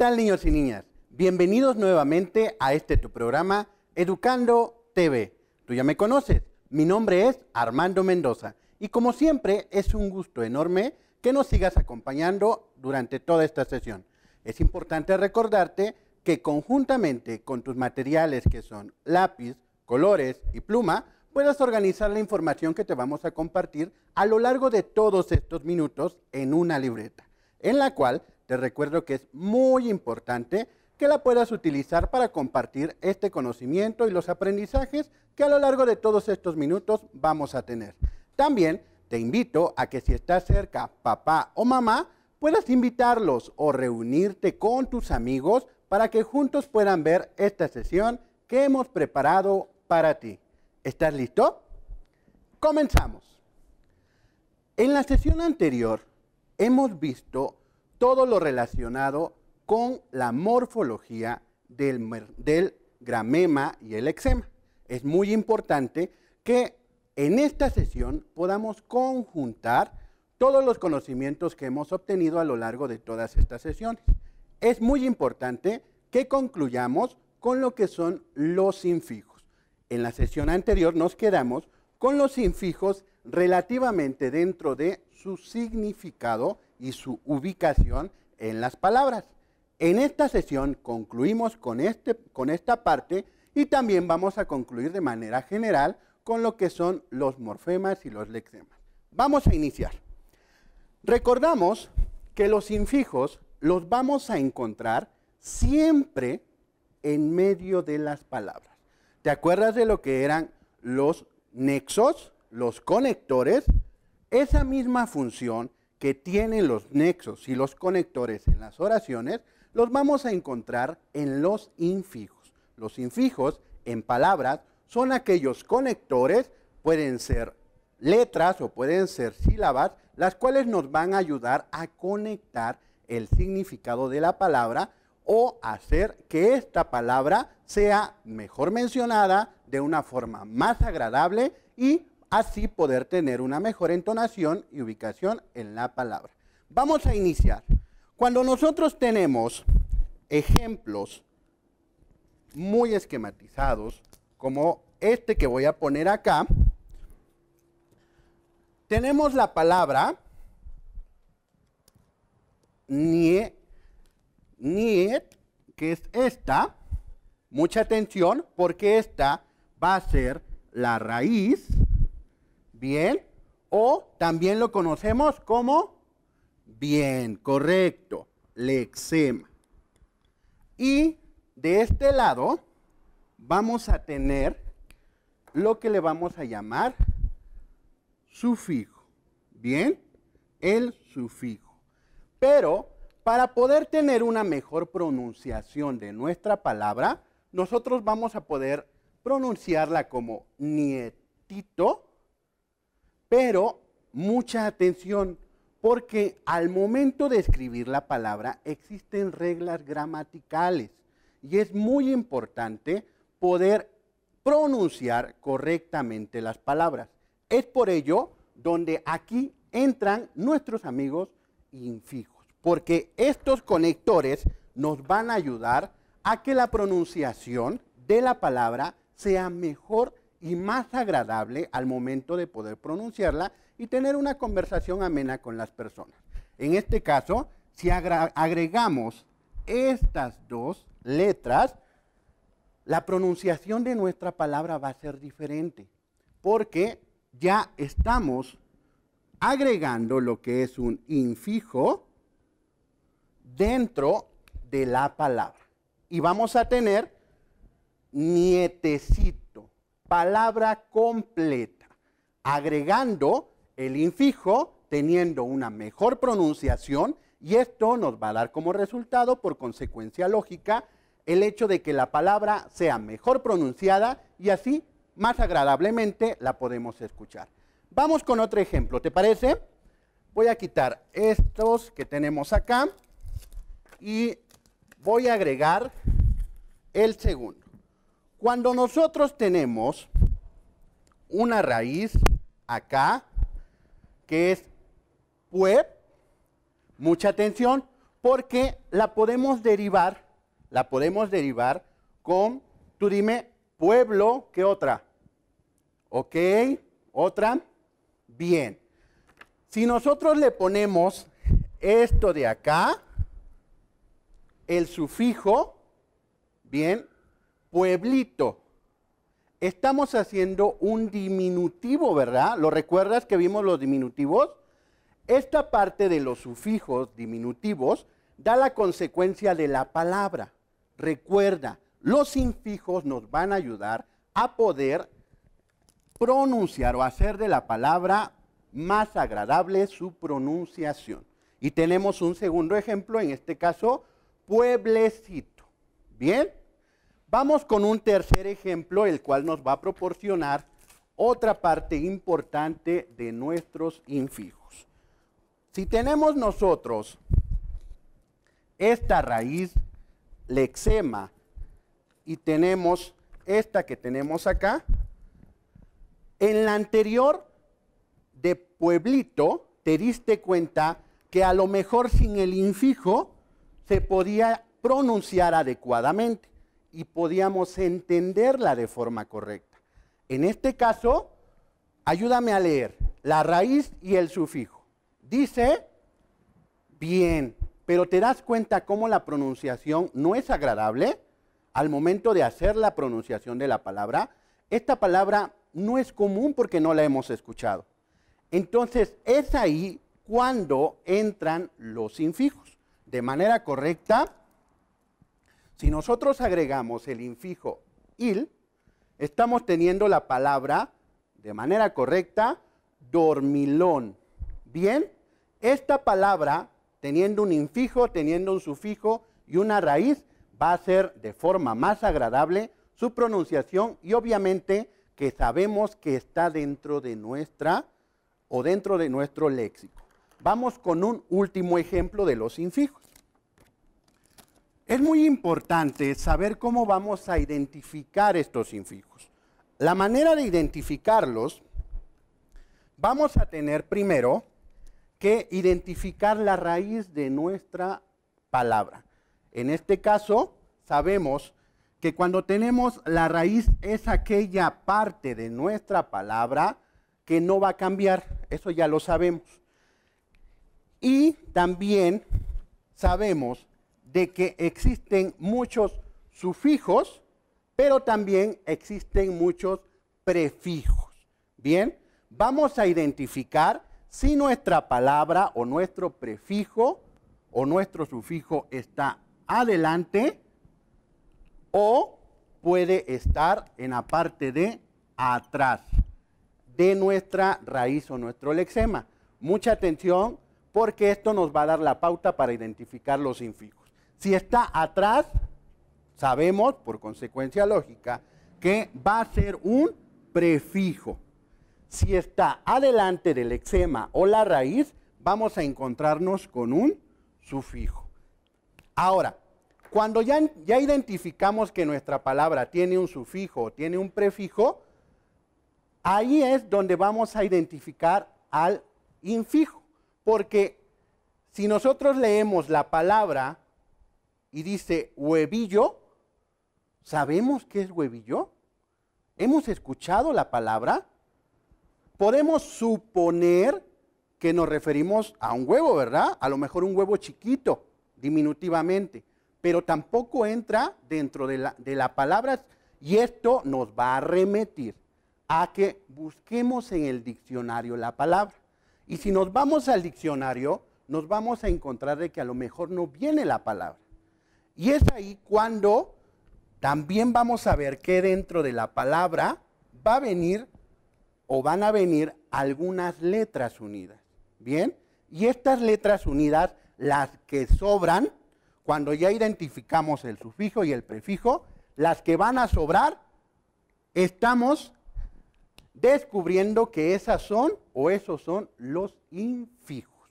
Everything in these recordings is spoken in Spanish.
tal, niños y niñas? Bienvenidos nuevamente a este tu programa Educando TV. Tú ya me conoces, mi nombre es Armando Mendoza y como siempre es un gusto enorme que nos sigas acompañando durante toda esta sesión. Es importante recordarte que conjuntamente con tus materiales que son lápiz, colores y pluma, puedas organizar la información que te vamos a compartir a lo largo de todos estos minutos en una libreta, en la cual te recuerdo que es muy importante que la puedas utilizar para compartir este conocimiento y los aprendizajes que a lo largo de todos estos minutos vamos a tener. También te invito a que si estás cerca, papá o mamá, puedas invitarlos o reunirte con tus amigos para que juntos puedan ver esta sesión que hemos preparado para ti. ¿Estás listo? Comenzamos. En la sesión anterior hemos visto todo lo relacionado con la morfología del gramema y el lexema. Es muy importante que en esta sesión podamos conjuntar todos los conocimientos que hemos obtenido a lo largo de todas estas sesiones. Es muy importante que concluyamos con lo que son los infijos. En la sesión anterior nos quedamos con los infijos relativamente dentro de su significado y su ubicación en las palabras. En esta sesión concluimos con esta parte y también vamos a concluir de manera general con lo que son los morfemas y los lexemas. Vamos a iniciar. Recordamos que los infijos los vamos a encontrar siempre en medio de las palabras. ¿Te acuerdas de lo que eran los nexos, los conectores? Esa misma función que tienen los nexos y los conectores en las oraciones, los vamos a encontrar en los infijos. Los infijos en palabras son aquellos conectores, pueden ser letras o pueden ser sílabas, las cuales nos van a ayudar a conectar el significado de la palabra o hacer que esta palabra sea mejor mencionada de una forma más agradable y así poder tener una mejor entonación y ubicación en la palabra. Vamos a iniciar. Cuando nosotros tenemos ejemplos muy esquematizados, como este que voy a poner acá, tenemos la palabra niet, que es esta. Mucha atención porque esta va a ser la raíz, bien, o también lo conocemos como, bien, correcto, lexema. Y de este lado vamos a tener lo que le vamos a llamar sufijo, bien, el sufijo. Pero para poder tener una mejor pronunciación de nuestra palabra, nosotros vamos a poder pronunciarla como nietito, pero mucha atención, porque al momento de escribir la palabra existen reglas gramaticales y es muy importante poder pronunciar correctamente las palabras. Es por ello donde aquí entran nuestros amigos infijos, porque estos conectores nos van a ayudar a que la pronunciación de la palabra sea mejor y más agradable al momento de poder pronunciarla y tener una conversación amena con las personas. En este caso, si agregamos estas dos letras, la pronunciación de nuestra palabra va a ser diferente, porque ya estamos agregando lo que es un infijo dentro de la palabra. Y vamos a tener nietecito, palabra completa, agregando el infijo, teniendo una mejor pronunciación, y esto nos va a dar como resultado, por consecuencia lógica, el hecho de que la palabra sea mejor pronunciada y así más agradablemente la podemos escuchar. Vamos con otro ejemplo, ¿te parece? Voy a quitar estos que tenemos acá y voy a agregar el segundo. Cuando nosotros tenemos una raíz acá, que es pueb, mucha atención, porque la podemos derivar con, tú dime, pueblo, ¿qué otra? ¿Ok? ¿Otra? Bien. Si nosotros le ponemos esto de acá, el sufijo, bien, pueblito. Estamos haciendo un diminutivo, ¿verdad? ¿Lo recuerdas que vimos los diminutivos? Esta parte de los sufijos diminutivos da la consecuencia de la palabra. Recuerda, los infijos nos van a ayudar a poder pronunciar o hacer de la palabra más agradable su pronunciación. Y tenemos un segundo ejemplo, en este caso, pueblecito. ¿Bien? Vamos con un tercer ejemplo, el cual nos va a proporcionar otra parte importante de nuestros infijos. Si tenemos nosotros esta raíz lexema y tenemos esta que tenemos acá, en la anterior de pueblito te diste cuenta que a lo mejor sin el infijo se podía pronunciar adecuadamente y podíamos entenderla de forma correcta. En este caso, ayúdame a leer la raíz y el sufijo. Dice, bien, pero te das cuenta cómo la pronunciación no es agradable al momento de hacer la pronunciación de la palabra. Esta palabra no es común porque no la hemos escuchado. Entonces, es ahí cuando entran los infijos. De manera correcta, si nosotros agregamos el infijo il, estamos teniendo la palabra, de manera correcta, dormilón. Bien, esta palabra, teniendo un infijo, teniendo un sufijo y una raíz, va a ser de forma más agradable su pronunciación y obviamente que sabemos que está dentro de nuestra o dentro de nuestro léxico. Vamos con un último ejemplo de los infijos. Es muy importante saber cómo vamos a identificar estos infijos. La manera de identificarlos, vamos a tener primero que identificar la raíz de nuestra palabra. En este caso, sabemos que cuando tenemos la raíz es aquella parte de nuestra palabra que no va a cambiar, eso ya lo sabemos. Y también sabemos de que existen muchos sufijos, pero también existen muchos prefijos. Bien, vamos a identificar si nuestra palabra o nuestro prefijo o nuestro sufijo está adelante o puede estar en la parte de atrás de nuestra raíz o nuestro lexema. Mucha atención porque esto nos va a dar la pauta para identificar los infijos. Si está atrás, sabemos por consecuencia lógica que va a ser un prefijo. Si está adelante del lexema o la raíz, vamos a encontrarnos con un sufijo. Ahora, cuando ya identificamos que nuestra palabra tiene un sufijo o tiene un prefijo, ahí es donde vamos a identificar al infijo. Porque si nosotros leemos la palabra y dice huevillo, ¿sabemos qué es huevillo? ¿Hemos escuchado la palabra? Podemos suponer que nos referimos a un huevo, ¿verdad? A lo mejor un huevo chiquito, diminutivamente, pero tampoco entra dentro de la palabra y esto nos va a remitir a que busquemos en el diccionario la palabra. Y si nos vamos al diccionario, nos vamos a encontrar de que a lo mejor no viene la palabra. Y es ahí cuando también vamos a ver que dentro de la palabra va a venir o van a venir algunas letras unidas. ¿Bien? Y estas letras unidas, las que sobran, cuando ya identificamos el sufijo y el prefijo, las que van a sobrar, estamos descubriendo que esas son o esos son los infijos.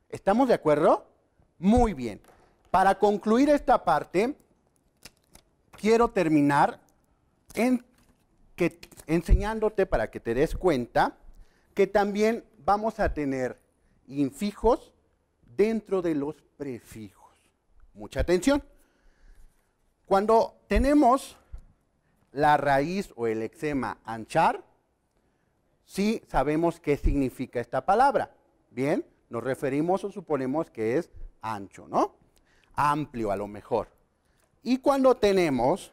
¿Estamos de acuerdo? Muy bien. Para concluir esta parte, quiero terminar enseñándote para que te des cuenta que también vamos a tener infijos dentro de los prefijos. mucha atención. Cuando tenemos la raíz o el lexema anchar, sí sabemos qué significa esta palabra. Bien, nos referimos o suponemos que es ancho, ¿no? Amplio a lo mejor. Y cuando tenemos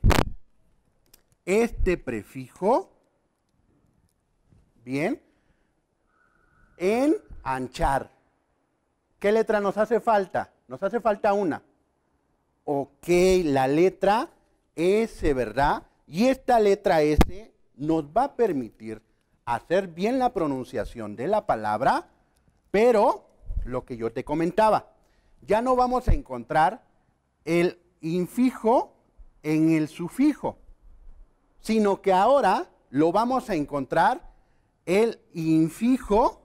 este prefijo, bien, en anchar, ¿qué letra nos hace falta? Nos hace falta una. Ok, la letra S, ¿verdad? Y esta letra S nos va a permitir hacer bien la pronunciación de la palabra, pero lo que yo te comentaba, ya no vamos a encontrar el infijo en el sufijo, sino que ahora lo vamos a encontrar el infijo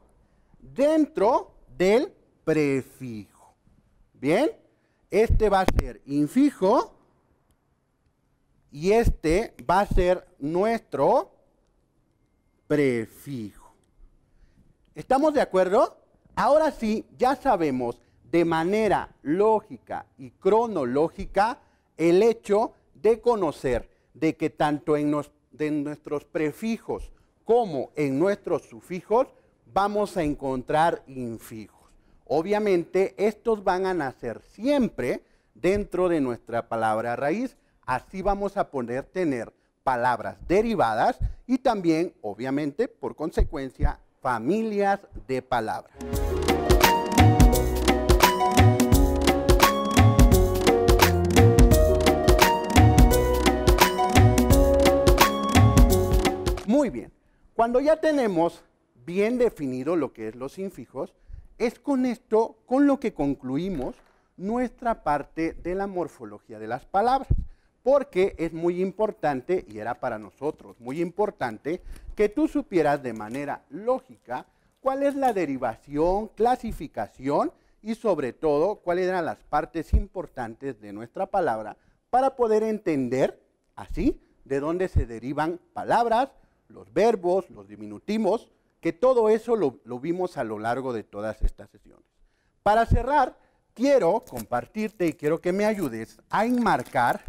dentro del prefijo. ¿Bien? Este va a ser infijo y este va a ser nuestro prefijo. ¿Estamos de acuerdo? Ahora sí, ya sabemos de manera lógica y cronológica el hecho de conocer de que tanto en nuestros prefijos como en nuestros sufijos vamos a encontrar infijos. Obviamente, estos van a nacer siempre dentro de nuestra palabra raíz. Así vamos a poder tener palabras derivadas y también, obviamente, por consecuencia, familias de palabras. Muy bien. Cuando ya tenemos bien definido lo que es los infijos, es con esto con lo que concluimos nuestra parte de la morfología de las palabras, porque es muy importante, y era para nosotros muy importante, que tú supieras de manera lógica cuál es la derivación, clasificación y sobre todo cuáles eran las partes importantes de nuestra palabra para poder entender así de dónde se derivan palabras, los verbos, los diminutivos, que todo eso lo vimos a lo largo de todas estas sesiones. Para cerrar, quiero compartirte y quiero que me ayudes a enmarcar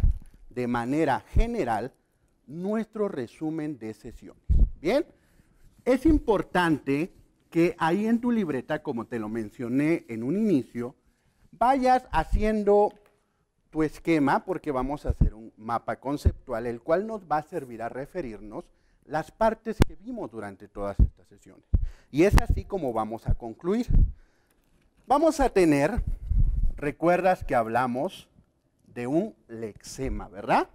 de manera general nuestro resumen de sesiones. Bien, es importante que ahí en tu libreta, como te lo mencioné en un inicio, vayas haciendo tu esquema, porque vamos a hacer un mapa conceptual, el cual nos va a servir a referirnos las partes que vimos durante todas estas sesiones. Y es así como vamos a concluir. Vamos a tener, recuerdas que hablamos de un lexema, ¿verdad?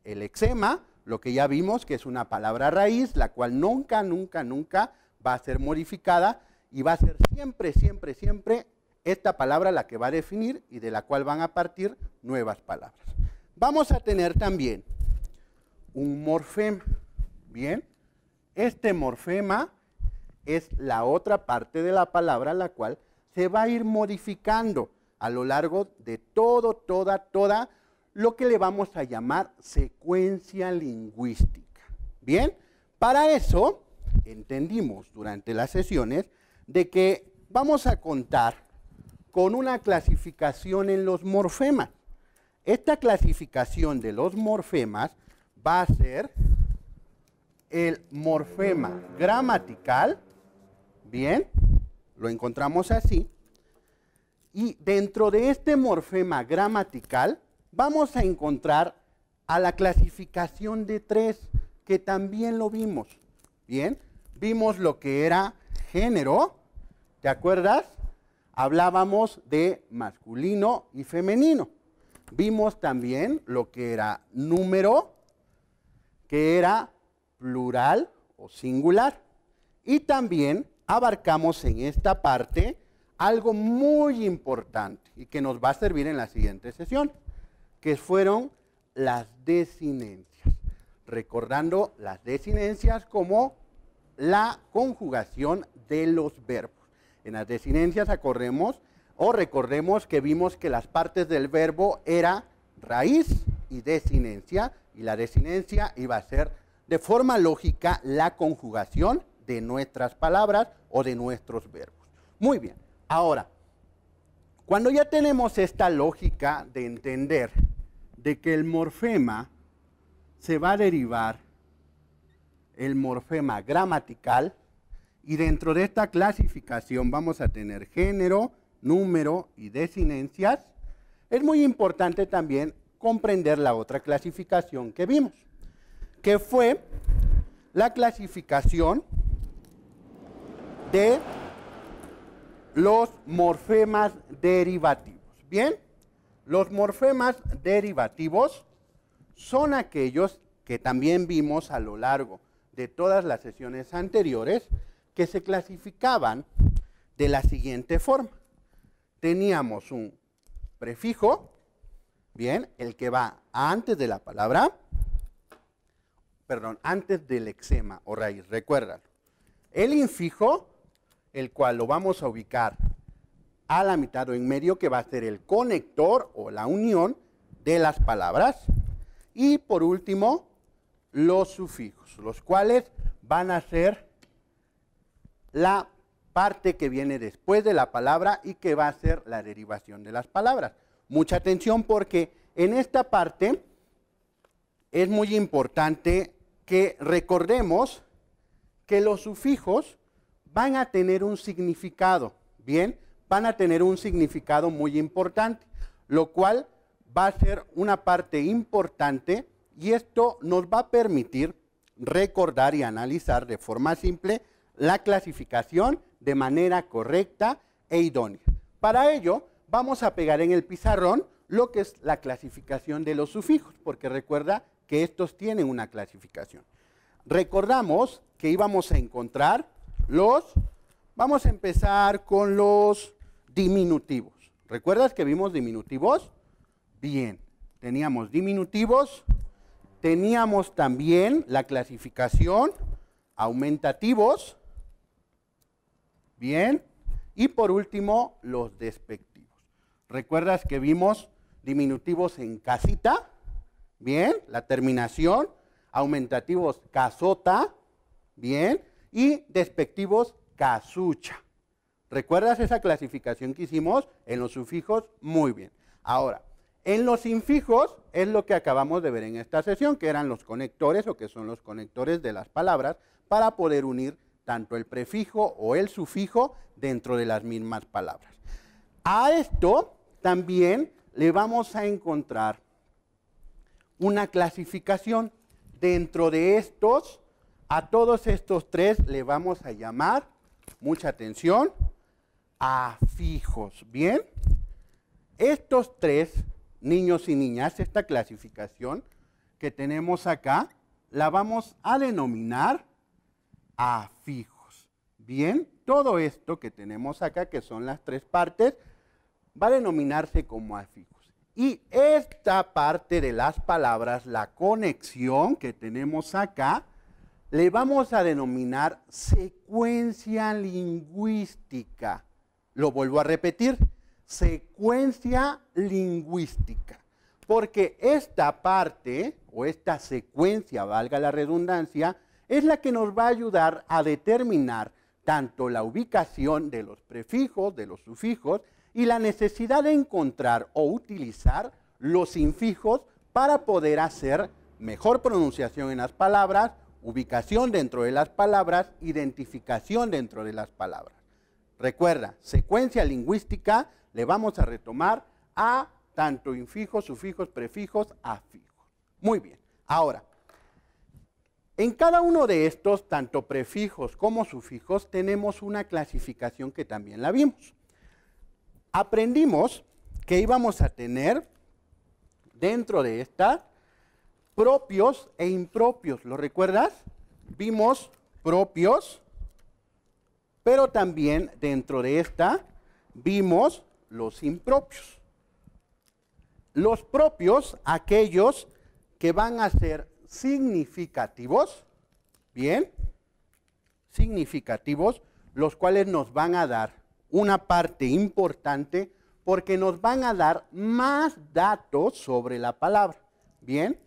El lexema, lo que ya vimos, que es una palabra raíz, la cual nunca, nunca, nunca va a ser modificada y va a ser siempre, siempre, siempre esta palabra la que va a definir y de la cual van a partir nuevas palabras. Vamos a tener también un morfema. Bien, este morfema es la otra parte de la palabra la cual se va a ir modificando a lo largo de toda lo que le vamos a llamar secuencia lingüística. Bien, para eso entendimos durante las sesiones de que vamos a contar con una clasificación en los morfemas. Esta clasificación de los morfemas va a ser el morfema gramatical, bien, lo encontramos así, y dentro de este morfema gramatical vamos a encontrar a la clasificación de tres, que también lo vimos, bien, vimos lo que era género, ¿te acuerdas? Hablábamos de masculino y femenino, vimos también lo que era número, que era plural o singular. Y también abarcamos en esta parte algo muy importante y que nos va a servir en la siguiente sesión, que fueron las desinencias. Recordando las desinencias como la conjugación de los verbos. En las desinencias recordemos que vimos que las partes del verbo era raíz y desinencia, y la desinencia iba a ser de forma lógica la conjugación de nuestras palabras o de nuestros verbos. Muy bien, ahora, Cuando ya tenemos esta lógica de entender de que el morfema se va a derivar el morfema gramatical, y dentro de esta clasificación vamos a tener género, número y desinencias, es muy importante también comprender la otra clasificación que vimos, que fue la clasificación de los morfemas derivativos. Bien, los morfemas derivativos son aquellos que también vimos a lo largo de todas las sesiones anteriores, que se clasificaban de la siguiente forma. Teníamos un prefijo, bien, el que va antes de la palabra, perdón, antes del lexema o raíz, recuérdalo. El infijo, el cual lo vamos a ubicar a la mitad o en medio, que va a ser el conector o la unión de las palabras. Y por último, los sufijos, los cuales van a ser la parte que viene después de la palabra y que va a ser la derivación de las palabras. Mucha atención, porque en esta parte es muy importante que recordemos que los sufijos van a tener un significado, ¿bien? Van a tener un significado muy importante, lo cual va a ser una parte importante, y esto nos va a permitir recordar y analizar de forma simple la clasificación de manera correcta e idónea. Para ello, vamos a pegar en el pizarrón lo que es la clasificación de los sufijos, porque recuerda que estos tienen una clasificación. Recordamos que íbamos a encontrar vamos a empezar con los diminutivos. ¿Recuerdas que vimos diminutivos? Bien, teníamos diminutivos, teníamos también la clasificación aumentativos, bien, y por último los despectivos. ¿Recuerdas que vimos diminutivos en casita? Bien, la terminación, aumentativos casota, bien, y despectivos casucha. ¿Recuerdas esa clasificación que hicimos en los sufijos? Muy bien. Ahora, en los infijos es lo que acabamos de ver en esta sesión, que eran los conectores, o que son los conectores de las palabras, para poder unir tanto el prefijo o el sufijo dentro de las mismas palabras. A esto también le vamos a encontrar una clasificación. Dentro de estos, a todos estos tres le vamos a llamar, mucha atención, afijos. Bien, estos tres, niños y niñas, esta clasificación que tenemos acá, la vamos a denominar afijos. Bien, todo esto que tenemos acá, que son las tres partes, va a denominarse como afijos. Y esta parte de las palabras, la conexión que tenemos acá, le vamos a denominar secuencia lingüística. Lo vuelvo a repetir, secuencia lingüística. Porque esta parte, o esta secuencia, valga la redundancia, es la que nos va a ayudar a determinar tanto la ubicación de los prefijos, de los sufijos, y la necesidad de encontrar o utilizar los infijos para poder hacer mejor pronunciación en las palabras, ubicación dentro de las palabras, identificación dentro de las palabras. Recuerda, secuencia lingüística, le vamos a retomar a tanto infijos, sufijos, prefijos, afijos. Muy bien. Ahora, en cada uno de estos, tanto prefijos como sufijos, tenemos una clasificación que también la vimos. Aprendimos que íbamos a tener dentro de esta propios e impropios. ¿Lo recuerdas? Vimos propios, pero también dentro de esta vimos los impropios. Los propios, aquellos que van a ser significativos, bien, significativos, los cuales nos van a dar una parte importante porque nos van a dar más datos sobre la palabra, bien,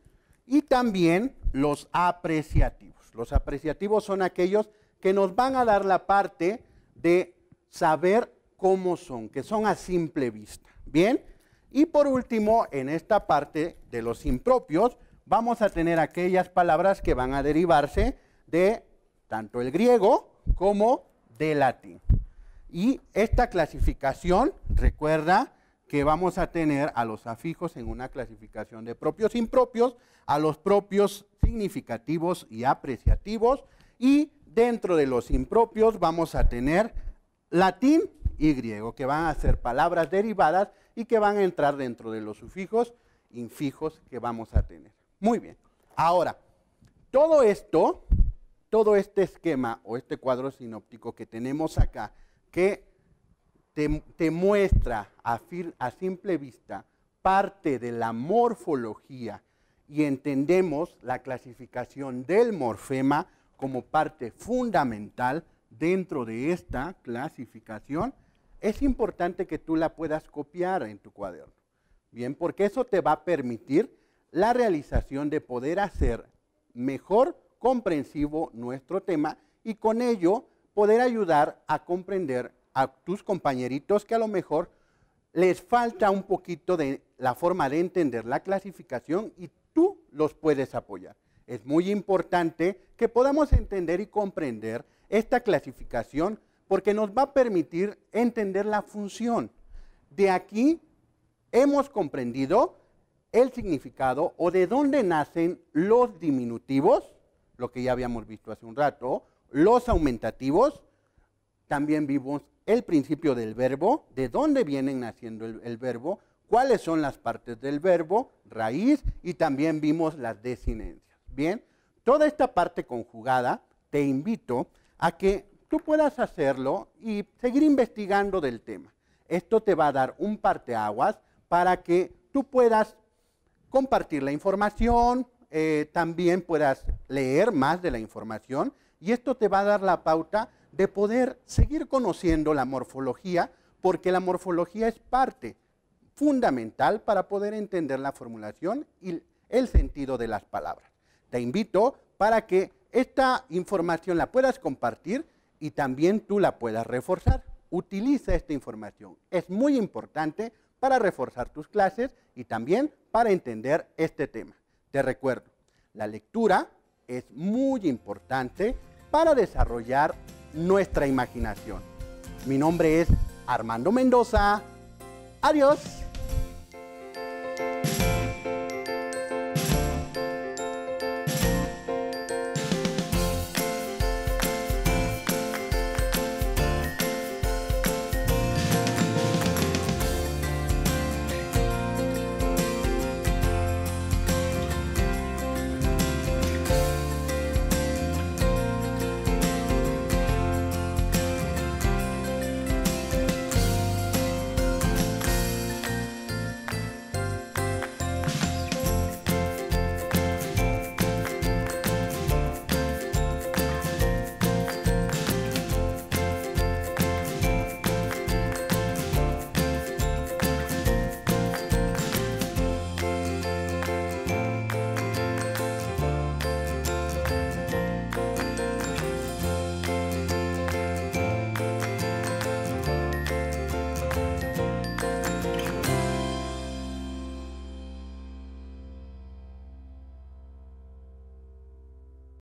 y también los apreciativos. Los apreciativos son aquellos que nos van a dar la parte de saber cómo son, que son a simple vista. Bien, y por último, en esta parte de los impropios, vamos a tener aquellas palabras que van a derivarse de tanto el griego como del latín. Y esta clasificación, recuerda que vamos a tener a los afijos en una clasificación de propios e impropios, a los propios significativos y apreciativos, y dentro de los impropios vamos a tener latín y griego, que van a ser palabras derivadas y que van a entrar dentro de los sufijos infijos que vamos a tener. Muy bien. Ahora, todo esto, todo este esquema o este cuadro sinóptico que tenemos acá, que te muestra a simple vista parte de la morfología y entendemos la clasificación del morfema como parte fundamental dentro de esta clasificación, es importante que tú la puedas copiar en tu cuaderno. Bien, porque eso te va a permitir la realización de poder hacer mejor comprensivo nuestro tema y con ello poder ayudar a comprender a tus compañeritos que a lo mejor les falta un poquito de la forma de entender la clasificación y tú los puedes apoyar. Es muy importante que podamos entender y comprender esta clasificación porque nos va a permitir entender la función. De aquí hemos comprendido el significado o de dónde nacen los diminutivos, lo que ya habíamos visto hace un rato, los aumentativos, también vimos el principio del verbo, de dónde vienen naciendo el verbo, cuáles son las partes del verbo, raíz, y también vimos las desinencias. Bien, toda esta parte conjugada te invito a que tú puedas hacerlo y seguir investigando del tema. Esto te va a dar un parteaguas para que tú puedas compartir la información, también puedas leer más de la información y esto te va a dar la pauta de poder seguir conociendo la morfología, porque la morfología es parte fundamental para poder entender la formulación y el sentido de las palabras. Te invito para que esta información la puedas compartir y también tú la puedas reforzar. Utiliza esta información. Es muy importante para reforzar tus clases y también para entender este tema. Te recuerdo, la lectura es muy importante para desarrollar nuestra imaginación. Mi nombre es Armando Mendoza. Adiós.